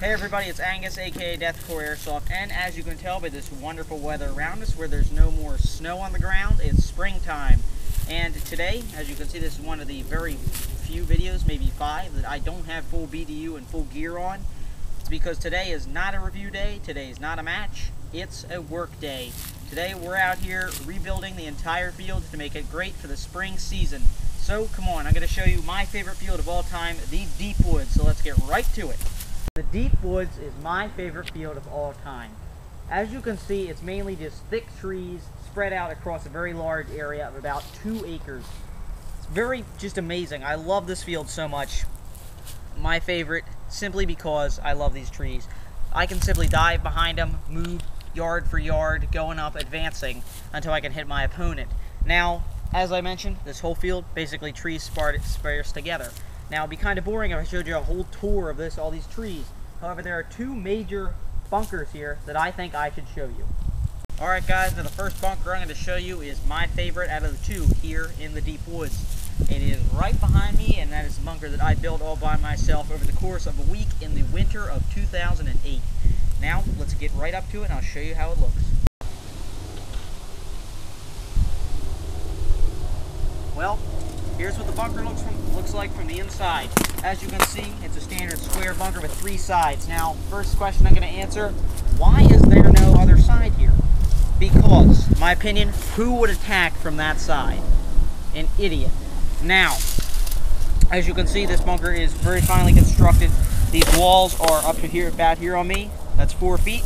Hey everybody, it's Angus, aka Deathcore Airsoft, and as you can tell by this wonderful weather around us where there's no more snow on the ground, it's springtime. And today, as you can see, this is one of the very few videos, maybe 5, that I don't have full BDU and full gear on. It's because today is not a review day, today is not a match, it's a work day. Today we're out here rebuilding the entire field to make it great for the spring season. So come on, I'm going to show you my favorite field of all time, the Deep Woods, so let's get right to it. The Deep Woods is my favorite field of all time. As you can see, it's mainly just thick trees spread out across a very large area of about 2 acres. It's very just amazing. I love this field so much. My favorite, simply because I love these trees. I can simply dive behind them, move yard for yard, going up, advancing, until I can hit my opponent. Now, as I mentioned, this whole field, basically trees sparse together. Now, it'd be kind of boring if I showed you a whole tour of all these trees. However, there are 2 major bunkers here that I think I should show you. Alright guys, now the first bunker I'm going to show you is my favorite out of the 2 here in the Deep Woods. It is right behind me, and that is the bunker that I built all by myself over the course of a week in the winter of 2008. Now, let's get right up to it and I'll show you how it looks. Well, here's what the bunker looks like from the inside. As you can see, it's a standard square bunker with 3 sides. Now, first question I'm going to answer, why is there no other side here? Because, my opinion, who would attack from that side? An idiot. Now, as you can see, this bunker is very finely constructed. These walls are up to here, about here on me. That's 4 feet.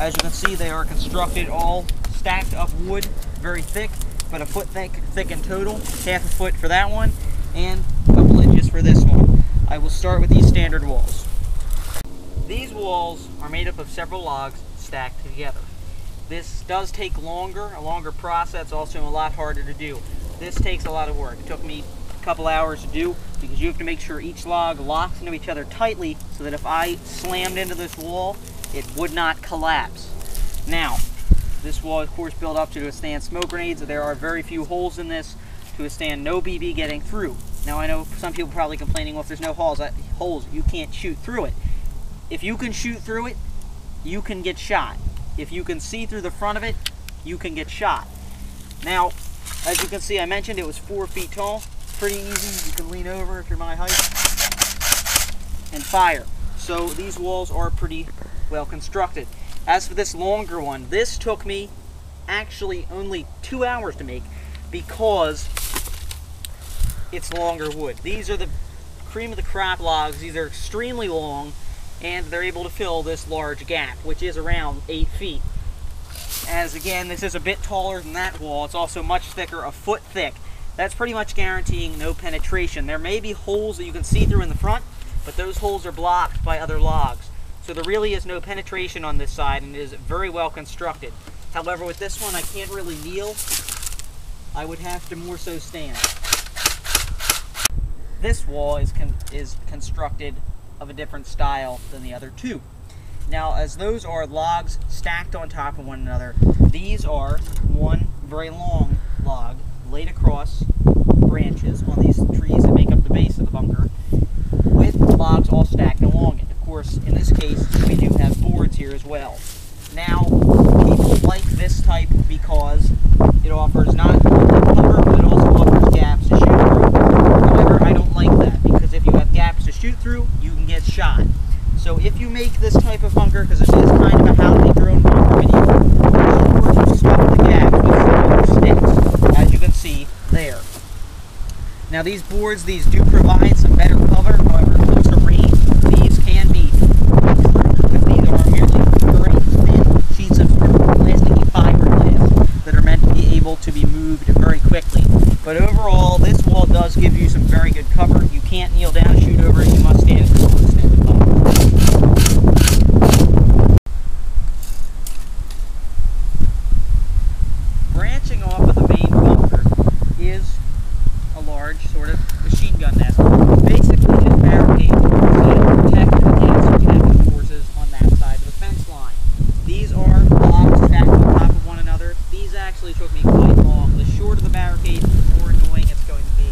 As you can see, they are constructed all stacked up wood, very thick. But a foot thick in total, half a foot for that one, and a couple inches for this one. I will start with these standard walls. These walls are made up of several logs stacked together. This does take a longer process, also a lot harder to do. This takes a lot of work. It took me a couple hours to do because you have to make sure each log locks into each other tightly so that if I slammed into this wall, it would not collapse. Now, this wall, of course, built up to withstand smoke grenades. There are very few holes in this to withstand no BB getting through. Now, I know some people probably complaining, well, if there's no holes, you can't shoot through it. If you can shoot through it, you can get shot. If you can see through the front of it, you can get shot. Now, as you can see, I mentioned it was 4 feet tall. Pretty easy. You can lean over if you're my height and fire. So these walls are pretty well constructed. As for this longer one, this took me actually only 2 hours to make because it's longer wood. These are the cream of the crop logs. These are extremely long, and they're able to fill this large gap, which is around 8 feet. As again, this is a bit taller than that wall. It's also much thicker, a foot thick. That's pretty much guaranteeing no penetration. There may be holes that you can see through in the front, but those holes are blocked by other logs. So there really is no penetration on this side, and it is very well constructed. However, with this one, I can't really kneel. I would have to more so stand. This wall is constructed of a different style than the other 2. Now, as those are logs stacked on top of one another, these are one very long log laid across branches on these trees that make up the base of the bunker, with logs all stacked along it. Of course, in this case, we do have boards here as well. Now, people like this type because it offers not only cover, but it also offers gaps to shoot through. However, I don't like that because if you have gaps to shoot through, you can get shot. So if you make this type of bunker, because it is kind of a how to make your own bunker video, be sure to stuff the gaps with sticks, as you can see there. Now these boards, these do provide some better cover. However, close to range, these can be with these are merely very thin sheets of plastic fiberglass that are meant to be able to be moved very quickly. But overall, this wall does give you some very good cover. You can't kneel down and shoot over it. You must stand at the full extent of cover. Branching off of the main bunker is a large sort of machine gun nest. Basically, it's barricaded to protect against attacking forces on that side of the fence line. These are logs stacked on top of one another. These actually took me quite long. The shorter the barricade, the more annoying it's going to be.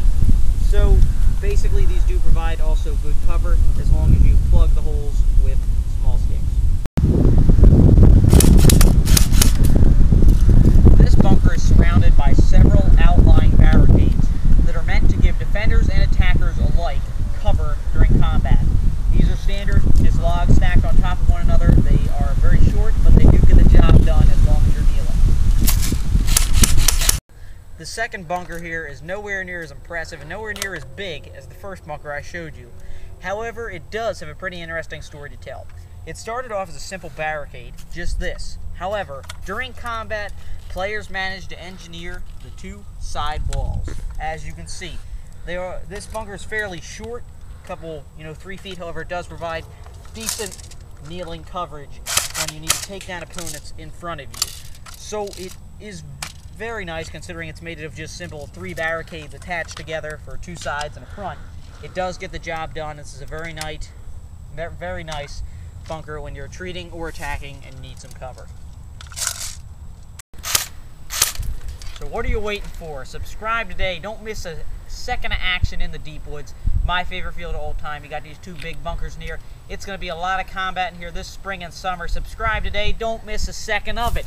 So basically, these do provide also good cover as long as you plug the holes with small sticks. This bunker is surrounded by several outlying barricades that are meant to give defenders and attackers alike cover during combat. These are standard, just logs stacked on top of one another. They are very short, but they do get the job done as long as you're kneeling. The second bunker here is nowhere near as impressive and nowhere near as big as the first bunker I showed you. However, it does have a pretty interesting story to tell. It started off as a simple barricade, just this. However, during combat, players managed to engineer the two side walls. As you can see, this bunker is fairly short, a couple, 3 feet. However, it does provide decent kneeling coverage when you need to take down opponents in front of you. So it is very nice considering it's made of just simple 3 barricades attached together for 2 sides and a front. It does get the job done. This is a very nice bunker when you're retreating or attacking and need some cover. So what are you waiting for? Subscribe today. Don't miss a second of action in the deep woods. My favorite field of all time. You got these 2 big bunkers near. It's going to be a lot of combat in here this spring and summer. Subscribe today. Don't miss a second of it.